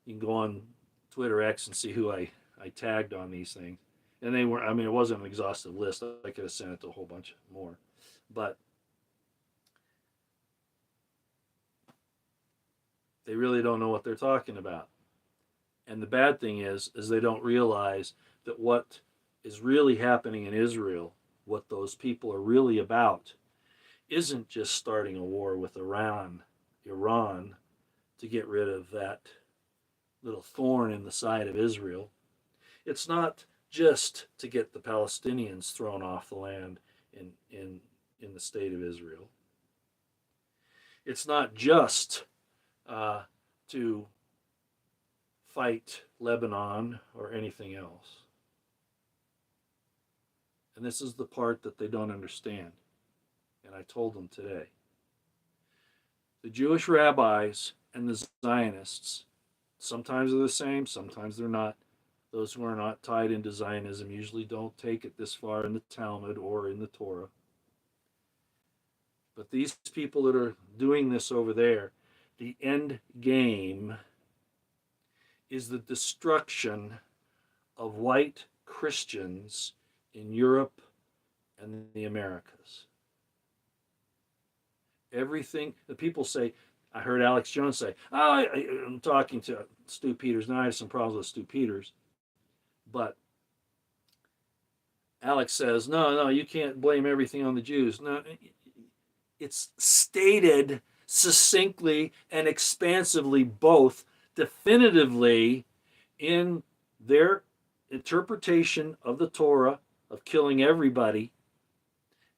You can go on Twitter X and see who I tagged on these things. And they were, I mean, it wasn't an exhaustive list. I could have sent it to a whole bunch more. But they really don't know what they're talking about. And the bad thing is they don't realize that what is really happening in Israel, what those people are really about, isn't just starting a war with Iran to get rid of that little thorn in the side of Israel. It's not just to get the Palestinians thrown off the land in the state of Israel. It's not just to fight Lebanon or anything else. And this is the part that they don't understand. And I told them today. The Jewish rabbis and the Zionists, sometimes they're the same, sometimes they're not. Those who are not tied into Zionism usually don't take it this far in the Talmud or in the Torah. But these people that are doing this over there, the end game is the destruction of white Christians in Europe and the Americas. Everything, the people say, I heard Alex Jones say, I'm talking to Stu Peters, now I have some problems with Stu Peters. But Alex says, no, you can't blame everything on the Jews. No, it's stated succinctly and expansively, both definitively in their interpretation of the Torah, of killing everybody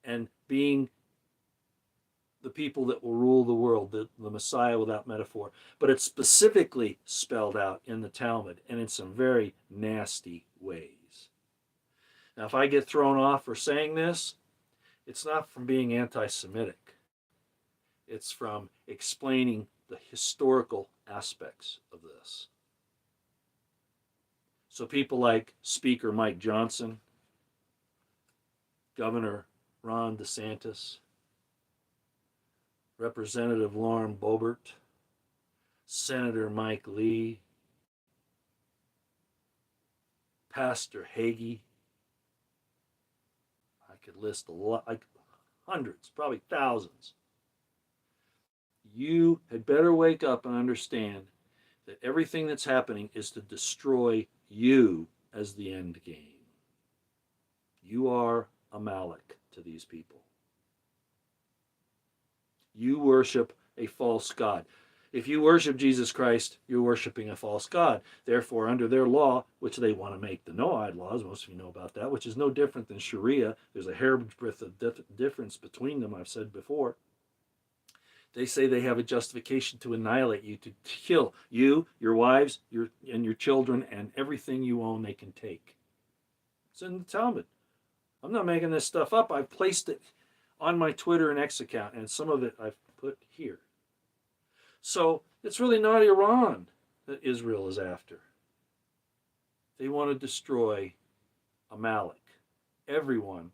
and being the people that will rule the world, the Messiah without metaphor. But it's specifically spelled out in the Talmud and in some very nasty ways. Now, if I get thrown off for saying this, it's not from being anti-Semitic. It's from explaining the historical aspects of this. So people like Speaker Mike Johnson, Governor Ron DeSantis, Representative Lauren Boebert, Senator Mike Lee, Pastor Hagee. I could list a lot, like hundreds, probably thousands. You had better wake up and understand that everything that's happening is to destroy you as the end game. You are Amalek to these people. You worship a false god. If you worship Jesus Christ, you're worshiping a false god. Therefore, under their law, which they want to make the Noahide laws, most of you know about that, which is no different than Sharia. There's a hair's breadth of difference between them, I've said before. They say they have a justification to annihilate you, to kill you, your wives, and your children, and everything you own they can take. It's in the Talmud. I'm not making this stuff up. I've placed it on my Twitter and X account, and some of it I've put here. So it's really not Iran that Israel is after. They want to destroy Amalek, everyone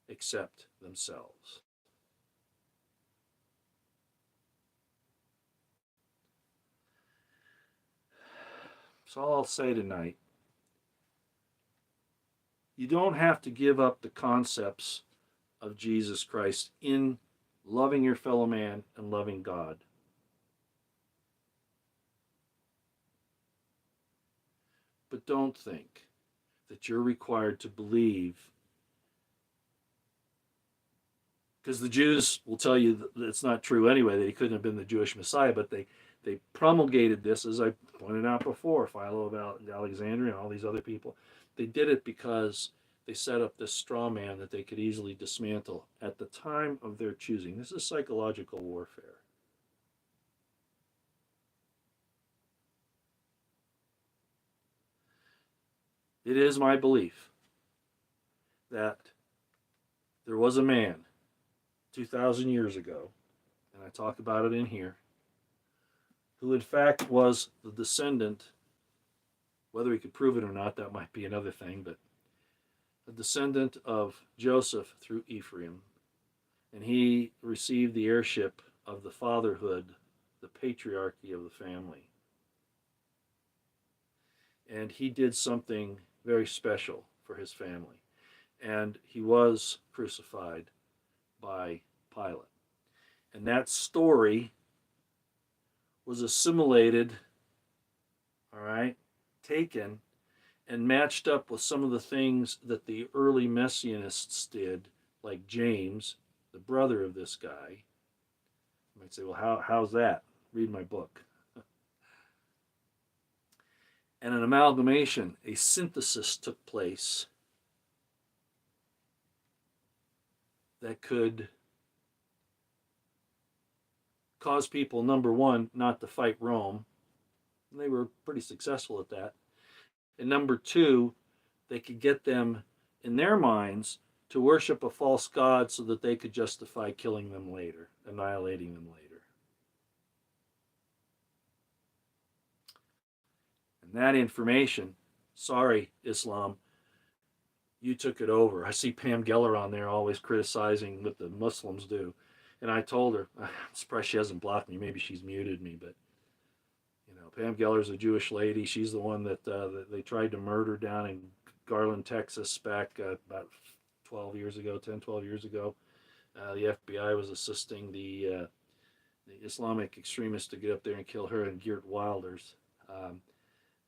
except themselves. So all I'll say tonight, you don't have to give up the concepts of Jesus Christ in loving your fellow man and loving God. But don't think that you're required to believe, because the Jews will tell you that it's not true anyway, that he couldn't have been the Jewish Messiah, but they promulgated this, as I pointed out before, Philo of Alexandria and all these other people. They did it because they set up this straw man that they could easily dismantle at the time of their choosing. This is psychological warfare. It is my belief that there was a man 2,000 years ago, and I talk about it in here, who in fact was the descendant, whether he could prove it or not, that might be another thing, but a descendant of Joseph through Ephraim, and he received the heirship of the fatherhood, the patriarchy of the family. And he did something very special for his family. And he was crucified by Pilate. And that story was assimilated, all right, taken and matched up with some of the things that the early messianists did, like James, the brother of this guy. You might say, well, how's that? Read my book. And an amalgamation, a synthesis took place that could cause people, number one, not to fight Rome. And they were pretty successful at that. And number two, they could get them, in their minds, to worship a false god so that they could justify killing them later, annihilating them later. And that information, sorry, Islam, you took it over. I see Pam Geller on there always criticizing what the Muslims do. And I told her, I'm surprised she hasn't blocked me. Maybe she's muted me, but Pam Geller's a Jewish lady. She's the one that they tried to murder down in Garland, Texas back about 12 years ago, 10, 12 years ago. The FBI was assisting the Islamic extremists to get up there and kill her and Geert Wilders.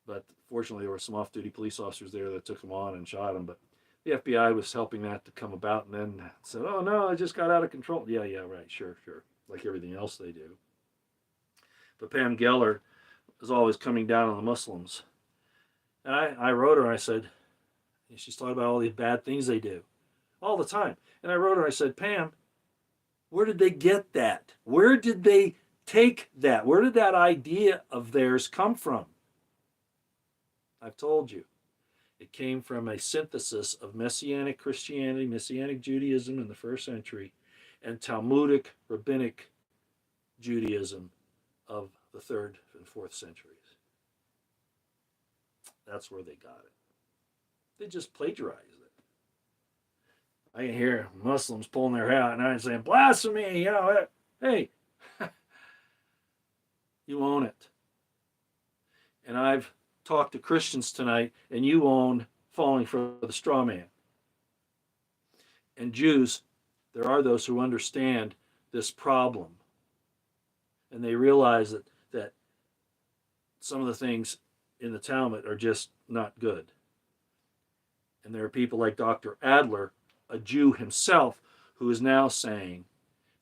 But fortunately, there were some off-duty police officers there that took them on and shot them. But the FBI was helping that to come about, and then said, oh, no, it just got out of control. Yeah, right, sure, like everything else they do. But Pam Geller was always coming down on the Muslims. And I wrote her, I said, she's talking about all these bad things they do all the time. And I wrote her, I said, Pam, where did they get that? Where did they take that? Where did that idea of theirs come from? I've told you. It came from a synthesis of Messianic Christianity, Messianic Judaism in the first century, and Talmudic, Rabbinic Judaism of the 3rd and 4th centuries. That's where they got it. They just plagiarized it. I can hear Muslims pulling their hair out and saying, blasphemy, hey, you own it. And I've talked to Christians tonight, and you own falling for the straw man. And Jews, there are those who understand this problem. And they realize that some of the things in the Talmud are just not good. And there are people like Dr. Adler, a Jew himself, who is now saying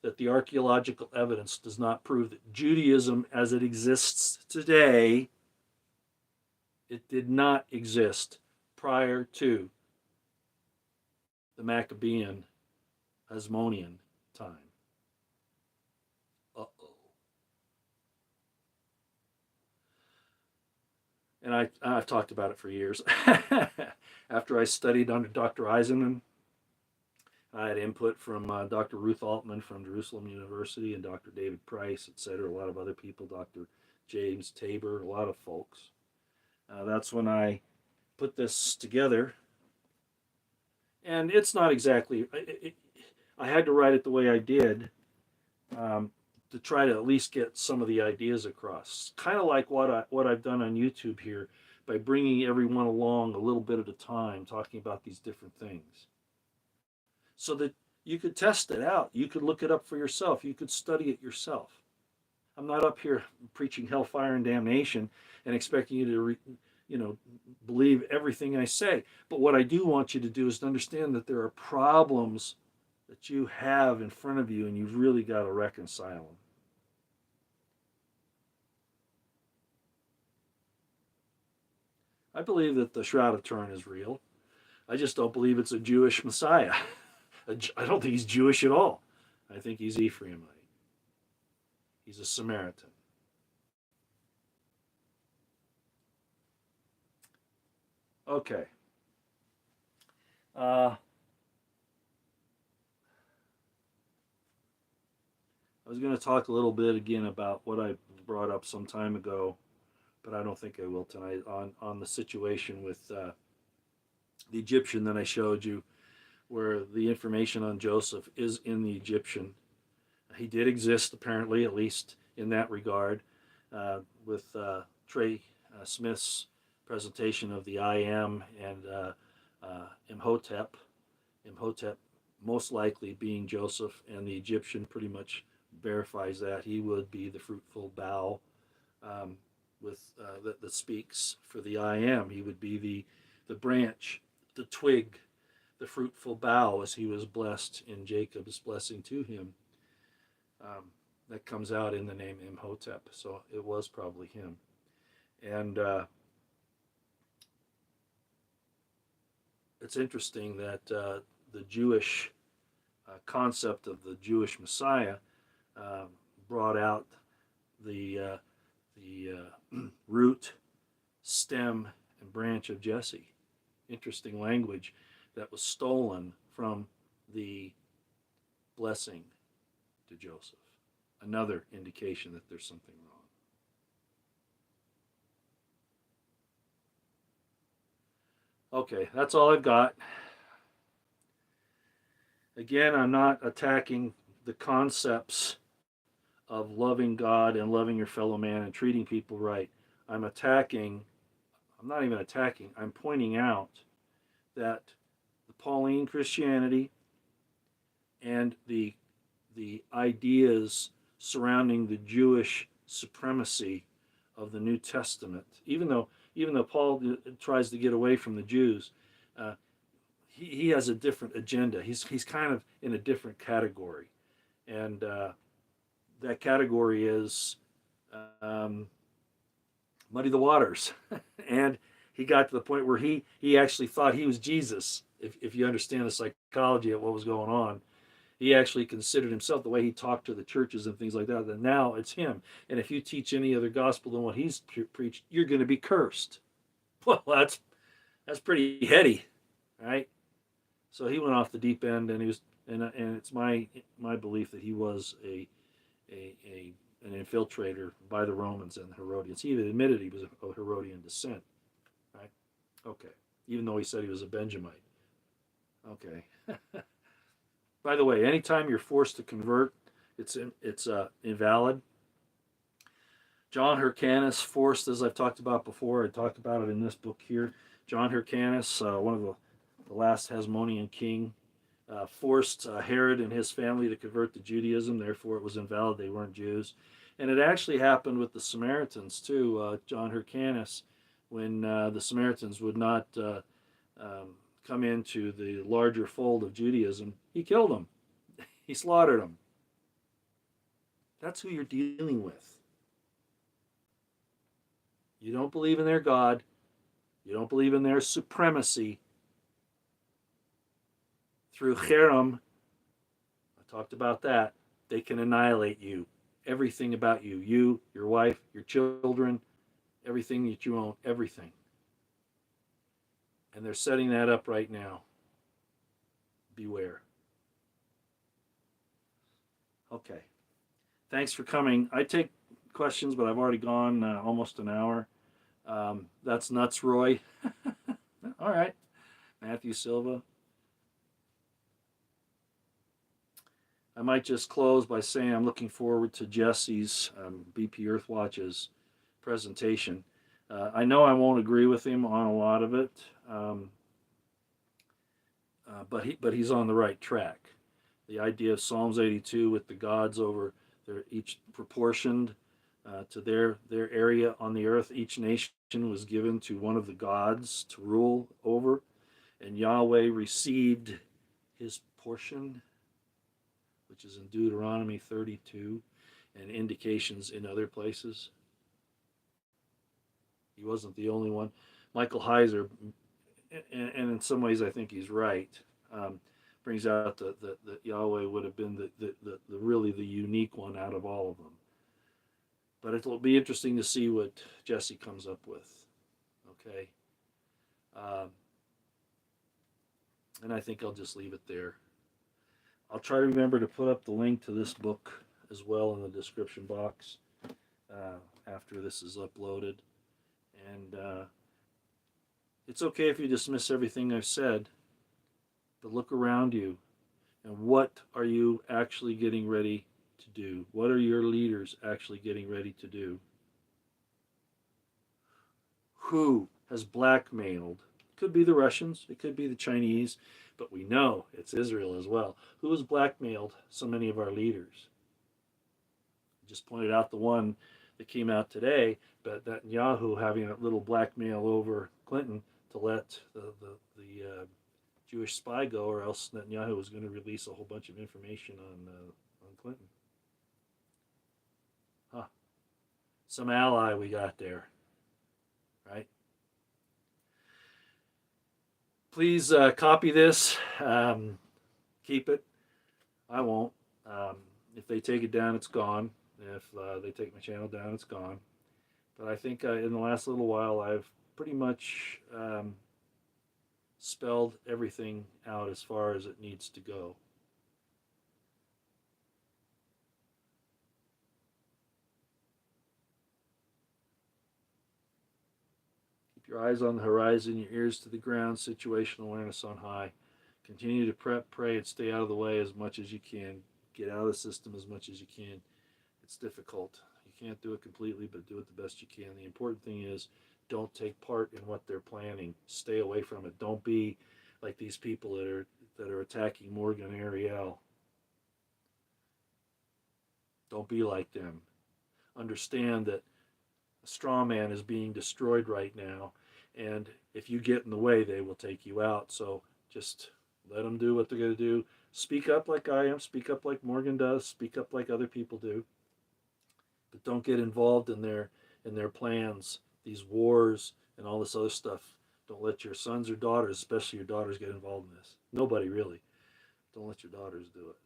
that the archaeological evidence does not prove that Judaism as it exists today, it did not exist prior to the Maccabean Hasmonean time. And I've talked about it for years. After I studied under Dr. Eisenman, I had input from Dr. Ruth Altman from Jerusalem University and Dr. David Price, etc., a lot of other people, Dr. James Tabor, a lot of folks. That's when I put this together. And it's not exactly, I had to write it the way I did to try to at least get some of the ideas across. Kind of like what I've done on YouTube here by bringing everyone along a little bit at a time, talking about these different things. So that you could test it out. You could look it up for yourself. You could study it yourself. I'm not up here preaching hellfire and damnation and expecting you to, believe everything I say. But what I do want you to do is to understand that there are problems that you have in front of you, and you've really got to reconcile them. I believe that the Shroud of Turin is real. I just don't believe it's a Jewish Messiah. I don't think he's Jewish at all. I think he's Ephraimite. He's a Samaritan. Okay. I was going to talk a little bit again about what I brought up some time ago, but I don't think I will tonight, on the situation with the Egyptian that I showed you, where the information on Joseph is in the Egyptian. He did exist, apparently, at least in that regard, with Trey Smith's presentation of the I Am and Imhotep. Imhotep most likely being Joseph, and the Egyptian pretty much verifies that. He would be the fruitful bough that speaks for the I Am. He would be the branch, the twig, the fruitful bough, as he was blessed in Jacob's blessing to him. That comes out in the name Imhotep, so it was probably him. And it's interesting that the Jewish concept of the Jewish Messiah brought out the root, stem, and branch of Jesse. Interesting language that was stolen from the blessing to Joseph. Another indication that there's something wrong. Okay, that's all I've got. Again, I'm not attacking the concepts of loving God and loving your fellow man and treating people right. I'm not even attacking, I'm pointing out that the Pauline Christianity and the ideas surrounding the Jewish supremacy of the New Testament, even though Paul tries to get away from the Jews, he has a different agenda. He's kind of in a different category, and that category is muddy the waters. And he got to the point where he actually thought he was Jesus. If you understand the psychology of what was going on, he actually considered himself, the way he talked to the churches and things like that, that now it's him. And if you teach any other gospel than what he's preached, you're going to be cursed. Well, that's pretty heady, right? So he went off the deep end, and it's my belief that he was an infiltrator by the Romans and the Herodians. He even admitted he was of Herodian descent, right? Okay, even though he said he was a Benjamite. Okay. By the way, anytime you're forced to convert, it's invalid. John Hyrcanus forced, as I've talked about before, I talked about it in this book here. John Hyrcanus, one of the last Hasmonean king, forced Herod and his family to convert to Judaism. Therefore, it was invalid. They weren't Jews. And it actually happened with the Samaritans too. John Hyrcanus, when the Samaritans would not come into the larger fold of Judaism, he killed them. He slaughtered them. That's who you're dealing with. You don't believe in their God. You don't believe in their supremacy. Through cherem, I talked about that, they can annihilate you. Everything about you. You, your wife, your children, everything that you own, everything. And they're setting that up right now. Beware. Okay. Thanks for coming. I take questions, but I've already gone almost an hour. That's nuts, Roy. All right. Matthew Silva. I might just close by saying I'm looking forward to Jesse's BP Earthwatch's presentation. I know I won't agree with him on a lot of it, but he's on the right track. The idea of Psalms 82 with the gods over, they're each proportioned. to their area on the earth. Each nation was given to one of the gods to rule over, and Yahweh received his portion, which is in Deuteronomy 32 and indications in other places. He wasn't the only one. Michael Heiser, and in some ways I think he's right, brings out that Yahweh would have been the really the unique one out of all of them. But it'll be interesting to see what Jesse comes up with. Okay. And I think I'll just leave it there. I'll try to remember to put up the link to this book as well in the description box after this is uploaded. And it's okay if you dismiss everything I've said, but look around you. And what are you actually getting ready to do? What are your leaders actually getting ready to do? Who has blackmailed? It could be the Russians, it could be the Chinese, but we know it's Israel as well. Who has blackmailed so many of our leaders? I just pointed out the one that came out today, but Netanyahu having a little blackmail over Clinton to let the Jewish spy go, or else Netanyahu was going to release a whole bunch of information on Clinton. Huh. Some ally we got there, right? Please copy this. Keep it. I won't. If they take it down, it's gone. If they take my channel down, it's gone. But I think in the last little while, I've pretty much spelled everything out as far as it needs to go. Keep your eyes on the horizon, your ears to the ground, situational awareness on high. Continue to prep, pray, and stay out of the way as much as you can. Get out of the system as much as you can. It's difficult. You can't do it completely, but do it the best you can. The important thing is don't take part in what they're planning. Stay away from it. Don't be like these people that are attacking Morgan and Ariel. Don't be like them. Understand that a straw man is being destroyed right now, and if you get in the way, they will take you out. So just let them do what they're going to do. Speak up like I am. Speak up like Morgan does. Speak up like other people do. But don't get involved in their plans, these wars and all this other stuff. Don't let your sons or daughters, especially your daughters, get involved in this. Nobody really. Don't let your daughters do it.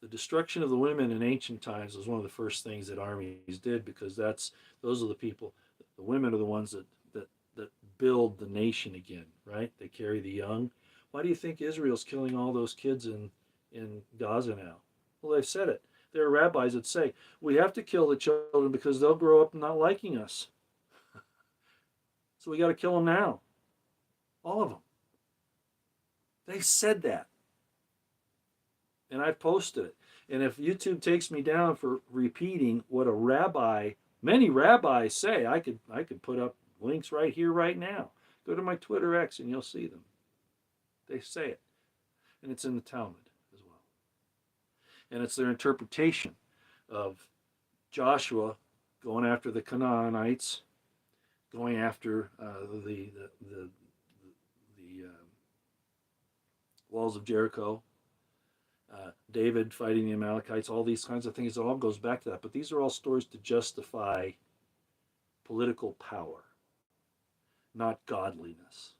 The destruction of the women in ancient times was one of the first things that armies did, because those are the people. The women are the ones that build the nation again, right? They carry the young. Why do you think Israel's killing all those kids in Gaza now? Well, they've said it. There are rabbis that say, we have to kill the children because they'll grow up not liking us. So we got to kill them now. All of them. They said that. And I've posted it. And if YouTube takes me down for repeating what many rabbis say, I could put up links right here, right now. Go to my Twitter X and you'll see them. They say it. And it's in the Talmud as well. And it's their interpretation of Joshua going after the Canaanites, going after the walls of Jericho, David fighting the Amalekites, all these kinds of things. It all goes back to that. But these are all stories to justify political power, not godliness.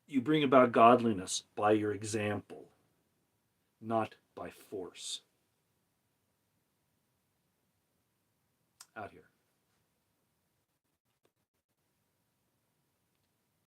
You bring about godliness by your example, not by force. Out here.